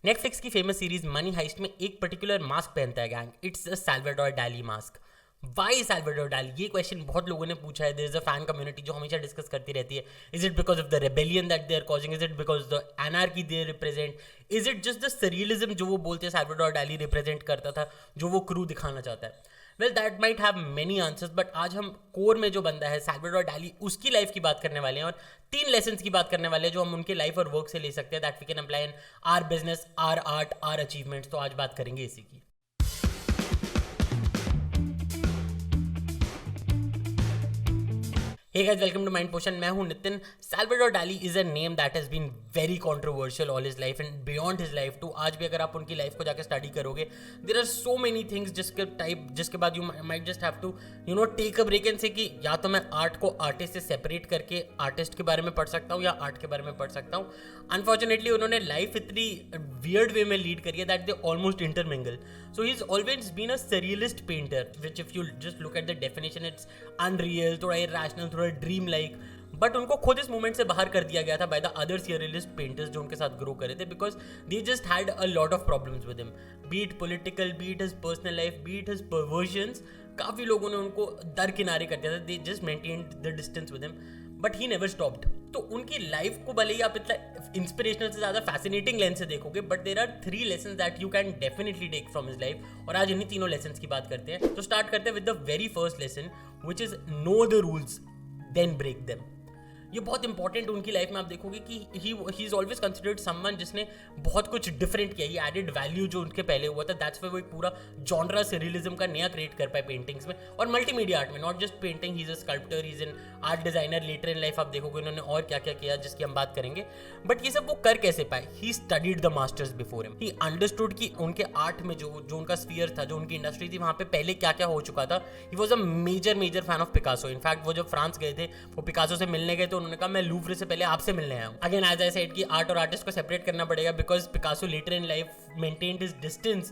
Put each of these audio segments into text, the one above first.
Netflix की famous series money heist में एक पर्टिकुलर मास्क पहनता है gang, it's Salvador Dali mask. Why Salvador Dali, ये क्वेश्चन बहुत लोगों ने पूछा है। There is a fan community जो हमेशा डिस्कस करती रहती है, is it because of the rebellion that they are causing, is it because the anarchy they represent, is it just the surrealism जो वो बोलते हैं सैल्वाडोर डाली रिप्रेजेंट करता था, जो वो क्रू दिखाना चाहता है। Well that might have many answers, but आज हम कोर में जो बंदा है सैल्वाडोर डाली, उसकी लाइफ की बात करने वाले हैं और 3 लेसन्स की बात करने वाले हैं जो हम उनके लाइफ और वर्क से ले सकते हैं, that we can apply in our business, our art, our achievements. तो आज बात करेंगे इसी की। Hey guys, welcome to Mind Potion. मैं हूं Nitin. Salvador Dali is a name that has been very controversial all his life and beyond his life too. आज भी अगर आप उनकी लाइफ को जाकर स्टडी करोगे, there are so many things जिसके बाद you might just have to take a break and say कि या तो मैं आर्ट को आर्टिस्ट से सेपरेट करके आर्टिस्ट के बारे में पढ़ सकता हूँ या आर्ट के बारे में पढ़ सकता हूँ। अनफॉर्चुनेटली उन्होंने लाइफ इतनी वियर्ड वे में लीड करी है that they almost intermingle. So he is always been a surrealist painter, which if you just look at the definition it's unreal, थोड़ा इरैशनल, थोड़ा ड्रीम लाइक। बट उनको खुद इस मूवमेंट से बाहर कर दिया गया था by the other surrealist painters जो उनके साथ ग्रो करे थे, because they just had a lot of problems with him, be it political, be it his personal life, be it his perversions. काफी लोगों ने उनको दरकिनारे कर दिया था, they just maintained the distance with him, but he never stopped. तो उनकी लाइफ को भले ही आप इतना इंस्पिरेशनल से ज्यादा फैसिनेटिंग लेंस से देखोगे, but there are 3 lessons that you can definitely take from his life, और आज इन्हीं तीनों लेसन्स की बात करते हैं। तो स्टार्ट करते हैं with the very first lesson, which is know the rules then break them. ये बहुत इंपॉर्टेंट उनकी लाइफ में आप देखोगे कि he is always considered someone जिसने बहुत कुछ डिफरेंट किया, ही एडेड वैल्यू जो उनके पहले हुआ था। दैट्स व्हाई वो एक पूरा जॉनरा सरियलिज्म का नया क्रिएट कर पाए पेंटिंग्स में और मल्टीमीडिया आर्ट में, not just painting. He is a sculptor, he is an art designer. Later in life आप देखोगे उन्होंने और क्या क्या किया जिसकी हम बात करेंगे। बट ये सब वो कर कैसे पाए? He studied the masters before him. He understood कि उनके आर्ट में जो उनका स्फीयर था, जो उनकी इंडस्ट्री थी, वहां पे पहले क्या क्या हो चुका था। He was a major fan of Picasso. In fact वो जब फ्रांस गए थे, वो पिकासो से मिलने गए तो उन्होंने कहा मैं लूव्र से पहले आपसे मिलने आया हूं। अगेन एज आई सेड कि आर्ट और आर्टिस्ट को सेपरेट करना पड़ेगा, because Picasso later in life maintained his distance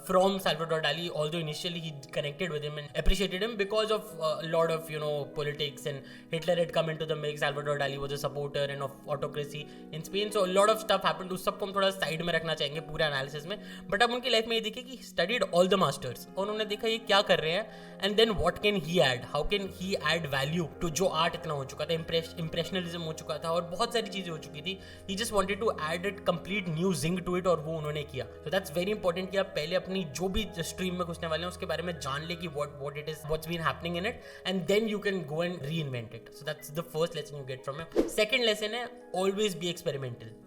from Salvador Dali, although initially he connected with him and appreciated him because of lot of politics and Hitler had come into the mix. Salvador Dali was a supporter and of autocracy in Spain, so a lot of stuff happened. उस सबको हम थोड़ा side में रखना चाहेंगे पूरे analysis में। But अब उनकी लाइफ में ये देखिए कि स्टडीड ऑल द मास्टर्स, और उन्होंने देखा ये क्या कर रहे हैं, and then what can he add, how can he add value to जो आर्ट इतना हो चुका था, इंप्रेशनलिज्म हो चुका था और बहुत सारी चीजें हो चुकी थी। He just wanted to add it complete new zing to it, और वो उन्होंने किया। तो दैट्स वेरी इंपॉर्टेंट कि आप पहले अपनी जो भी स्ट्रीम में घुसने वाले हैं उसके बारे में जान ले कि what it is, what's been happening in it, and then you can go and reinvent it. So that's the first lesson you get from it. Second lesson है always be experimental.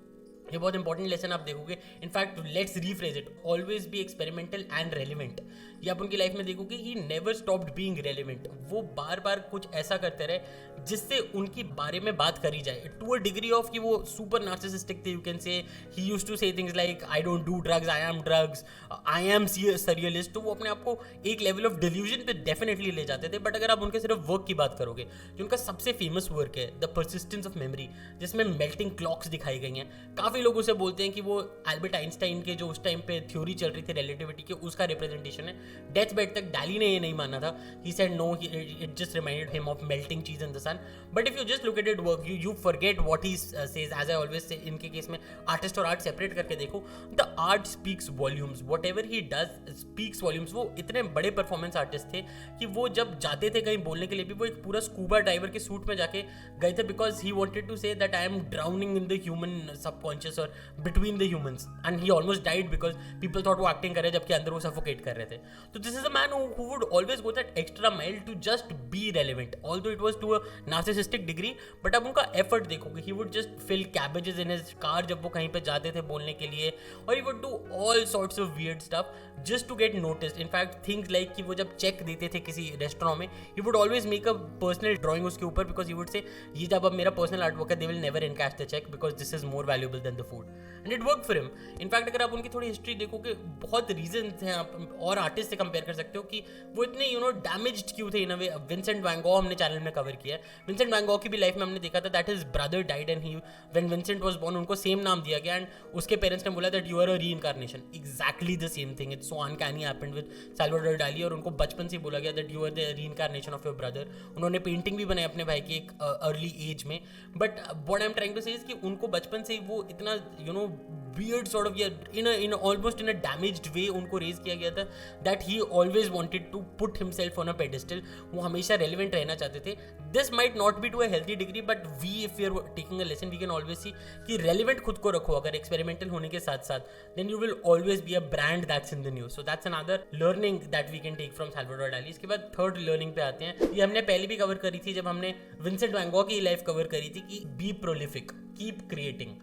ये बहुत इंपॉर्टेंट लेसन आप देखोगे। In fact let's rephrase it, always be experimental and relevant. ये आप उनकी life में देखोगे, ही नेवर स्टॉप्ड बीइंग रेलिवेंट। वो बार बार कुछ ऐसा करते रहे जिससे उनकी बारे में बात करी जाए, टू अ डिग्री ऑफ कि वो सुपर नार्सिसिस्टिक थे। You can say he used to say things like I don't do drugs, I am drugs, I am surrealist. तो वो अपने आप को एक लेवल ऑफ डिल्यूजन पे डेफिनेटली ले जाते थे। बट अगर आप उनके सिर्फ वर्क की बात करोगे, जो उनका सबसे फेमस वर्क है द परसिस्टेंस ऑफ मेमोरी, जिसमें मेल्टिंग क्लॉक्स दिखाई गई हैं, काफी लोग उसे बोलते हैं कि वो एल्बर्ट आइंस्टाइन के जो उस टाइम पे थ्योरी चल रही थी रिलेटिविटी की, उसका रिप्रेजेंटेशन है। डेथ बेड तक डाली ने ये नहीं माना था। He said no, it just reminded him of melting cheese in the sun. But if you just look at it work, you forget what he says. As I always say, इनके case में artist और art separate करके देखो, the art speaks volumes, what ever he does speaks volumes. वो इतने बड़े performance artist थे कि वो जब जाते थे कहीं बोलने के लिए भी, वो एक पूरा स्कूबा डाइवर के सूट में जाके गए थे, because he wanted to say that I am drowning in the human subconscious और between the humans, and he almost died because people thought वो acting कर रहे जबकि अंदर वो suffocate कर रहे थे। तो this is a man who would always go that extra mile to just be relevant, although it was to a narcissistic degree। but अब उनका effort देखोगे, he would just fill cabbages in his car जब वो कहीं पे जाते थे बोलने के लिए, और he would do all sorts of weird stuff just to get noticed। in fact things like कि वो जब check देते थे किसी रेस्टोरेंट में, he would always make a personal drawing उसके ऊपर, because he would say ये जब अब मेरा personal artwork है, they will never encash the check because this is more valuable than the food, and it worked for him। In fact अगर आप उनकी थोड़ी हिस्ट्री देखोगे, बहुत रीजन हैं आप और आर्टिस्ट से कंपेयर कर सकते हो कि वो इतने डैमेज्ड क्यों थे इन अ वे। विंसेंट वैन गॉग हमने चैनल में कवर किया है। विंसेंट वैन गॉग की भी लाइफ में हमने देखा था that his brother died, and he when Vincent was born उनको सेम नाम दिया गया, एंड उसके पेरेंट्स ने बोला that you are a reincarnation. Exactly the same thing, it's so uncanny happened with Salvador Dali, और उनको बचपन से बोला गया दैट you are the reincarnation of your brother. उन्होंने पेंटिंग भी बनाई अपने भाई की एक अर्ली एज में। But what I am trying to से इज कि उनको बचपन से ही वो इतना इतना weird sort of, in almost in a damaged way उनको raise किया गया था, that he always wanted to put himself on a pedestal. वो हमेशा relevant रहना चाहते थे. This might not be to a healthy degree, but we, if we are taking a lesson, we can always see कि relevant खुद को रखो अगर experimental होने के साथ साथ, then you will always be a brand that's in the news. So that's another learning that we can take from Salvador Dali. इसके बाद third learning पे आते हैं. ये हमने पहले भी कवर करी थी जब हमने विंसेंट वैन गॉग की लाइफ कवर करी थी कि बी प्रोलिफिक, कीप क्रिएटिंग.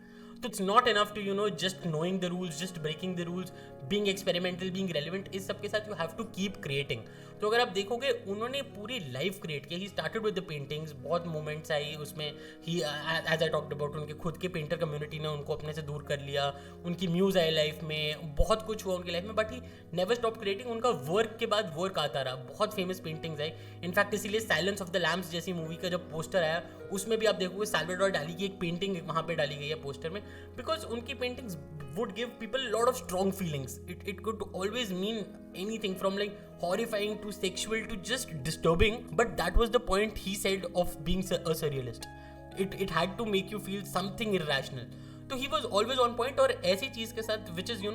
तो it's not enough to just knowing the rules, just breaking the rules, being experimental, being relevant. इस सब के साथ you have to keep creating. तो अगर आप देखोगे उन्होंने पूरी लाइफ क्रिएट किया. He started with the paintings. बहुत मोमेंट्स आई उसमें. He as I talked about उनके खुद के पेंटर कम्युनिटी ने उनको अपने से दूर कर लिया. उनकी म्यूज आई लाइफ में, बहुत कुछ हुआ उनकी लाइफ में, but he never stop creating. उनका वर्क के बाद वर्क आता रहा. बहुत फेमस पेंटिंग्स आई. इनफैक्ट इसीलिए साइलेंस ऑफ द लैम्प्स जैसी मूवी का जब पोस्टर आया उसमें भी आप देखोगे सैल्वाडोर डाली की एक पेंटिंग वहाँ पे डाली गई है पोस्टर में, बिकॉज उनकी paintings would give people a lot of strong feelings. It could always mean anything from like horrifying to sexual to just disturbing, but that was the point he said of being a surrealist. It had to make you feel something irrational. तो he was always on point. और ऐसी चीज़ के साथ which is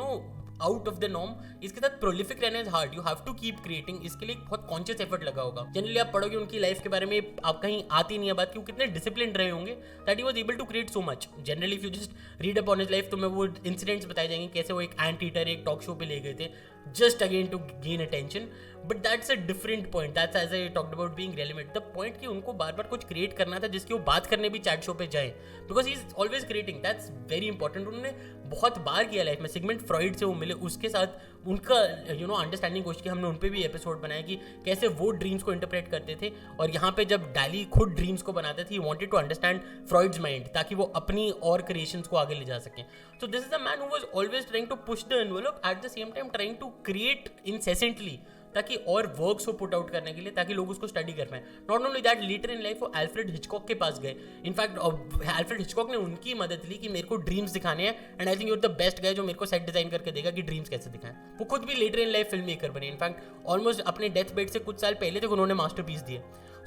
out of the norm, इसके साथ prolific रहना is hard. You have to keep creating. इसके लिए बहुत कॉन्शियस एफर्ट लगा होगा. जनरली आप पढ़ोगे उनकी लाइफ के बारे में, आप कहीं आती नहीं है बात कि वो कितने डिसिप्लिन रहे होंगे that he was able to create so much. Generally if you just read up on his life तो मैं वो इंसिडेंट्स बताए जाएंगे कैसे वो एक एंट ईटर एक टॉक शो पे ले गए थे just again to gain attention, but that's a different point. That's as I talked about being relevant. The point कि उनको बार बार कुछ क्रिएट करना था जिसकी वो बात करने भी चैट शो पे जाए, because he is always creating. That's very important. उन्होंने बहुत बार किया लाइफ में. सिगमंड फ्रॉइड से वो मिले, उसके साथ उनका अंडरस्टैंडिंग कोशिश की. हमने उन पर भी एपिसोड बनाया कि कैसे वो ड्रीम्स को इंटरप्रेट करते थे. और यहाँ पे जब डाली खुद ड्रीम्स को बनाते थे, he wanted to understand Freud's mind ताकि वो अपनी और क्रिएशंस को आगे ले जा सकें. So this is the man who was always trying to push the envelope, at the same time trying to create incessantly ताकि और वर्क्स को पुट आउट करने के लिए, ताकि लोग उसको स्टडी कर पाए. Not only that, later in life वो अल्फ्रेड हिचकॉक के पास गए. इनफैक्ट अल्फ्रेड हिचकॉक ने उनकी मदद ली कि मेरे को ड्रीम्स दिखाने हैं and I think you're the best guy जो मेरे को सेट डिजाइन करके देगा कि ड्रीम्स कैसे दिखाएं. वो खुद भी later in life film maker बने. इनफैक्ट ऑलमोस्ट अपने डेथ बेड से कुछ साल पहले तक उन्होंने मास्टरपीस दिए.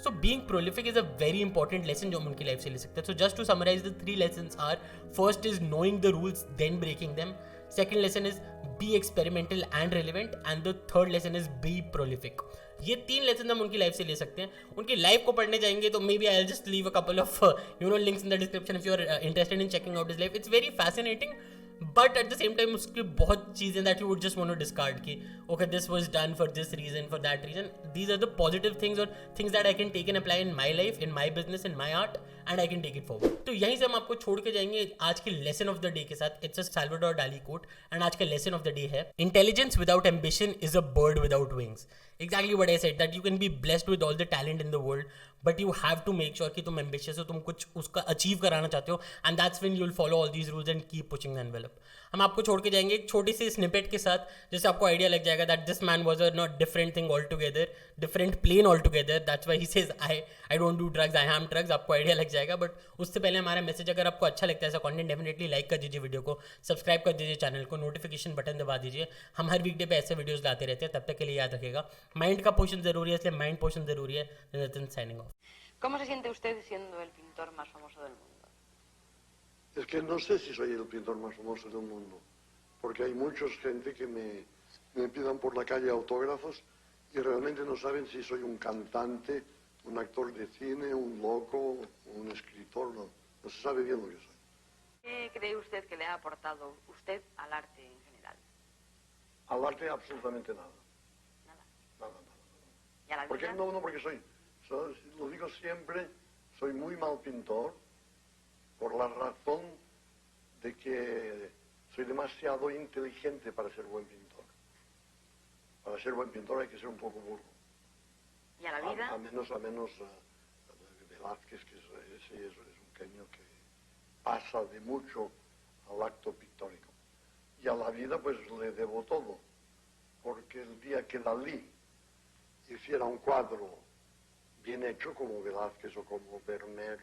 So being prolific is a very important lesson जो हम उनकी लाइफ से ले सकते हैं. So just to summarize, the 3 lessons are: first is knowing the rules, then breaking them. Second lesson is be experimental and relevant, and the third lesson is be prolific. ये 3 lesson हम उनकी life से ले सकते हैं. उनकी life को पढ़ने जाएंगे तो maybe I just leave a couple of links in the description if you are interested in checking out his life. It's very fascinating, but at the same time उसकी बहुत चीज़ें that you would just want to discard की okay this was done for this reason, for that reason. These are the positive things और things that I can take and apply in my life, in my business, in my art, and I can take it forward. तो यहीं से हम आपको छोड़ के जाएंगे आज के लेसन ऑफ द डे के साथ. इट्स अ सैल्वाडोर डाली कोट एंड आज का लेसन ऑफ द डे है: intelligence without ambition is a bird without wings. Exactly what I said, that you can be blessed with all the talent in the world, but you have to make sure कि तुम ambitious हो, तुम कुछ उसका achieve कराना चाहते हो, and that's when you'll follow all these rules and keep pushing the envelope. हम आपको छोड़ के जाएंगे एक छोटी सी स्निपेट के साथ जिससे आपको आइडिया लग जाएगा that this man was a not different thing altogether, different plane altogether. That's why he says I don't do drugs, I am drugs. आपको आइडिया लग जाएगा. बट उससे पहले हमारा मैसेज, अगर आपको अच्छा लगता है ऐसा कंटेंट, डेफिनेटली लाइक कर दीजिए वीडियो को, सब्सक्राइब कर दीजिए चैनल को, नोटिफिकेशन बटन दबा दीजिए. हम हर वीकडे पे ऐसे वीडियोस लाते रहते हैं. तब तक के लिए याद रखिएगा, माइंड का पोर्शन जरूरी है, इसलिए माइंड पोर्शन जरूरी है. Signing off. ¿Cómo se siente usted siendo el pintor más famoso del mundo? Es que no sé si soy el pintor más famoso del mundo, porque hay mucha gente que me pidan por la calle autógrafos y realmente no saben si soy un cantante, un actor de cine, un loco, un escritor, no se sabe bien lo que soy. ¿Qué cree usted que le ha aportado usted al arte en general? Al arte absolutamente nada. Nada. Nada. ¿Y a la Porque vida? no, porque lo digo siempre, soy muy mal pintor por la razón de que soy demasiado inteligente para ser buen pintor. Para ser buen pintor hay que ser un poco burro. ¿Y a la vida? A menos Velázquez, que es un genio que pasa de mucho al acto pictórico. Y a la vida pues le debo todo, porque el día que Dalí hiciera un cuadro bien hecho como Velázquez o como Vermeer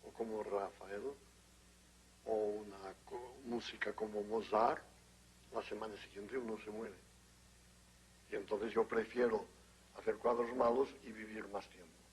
o como Rafael o una música como Mozart, la semana siguiente uno se muere. Y entonces yo prefiero hacer cuadros malos y vivir más tiempo.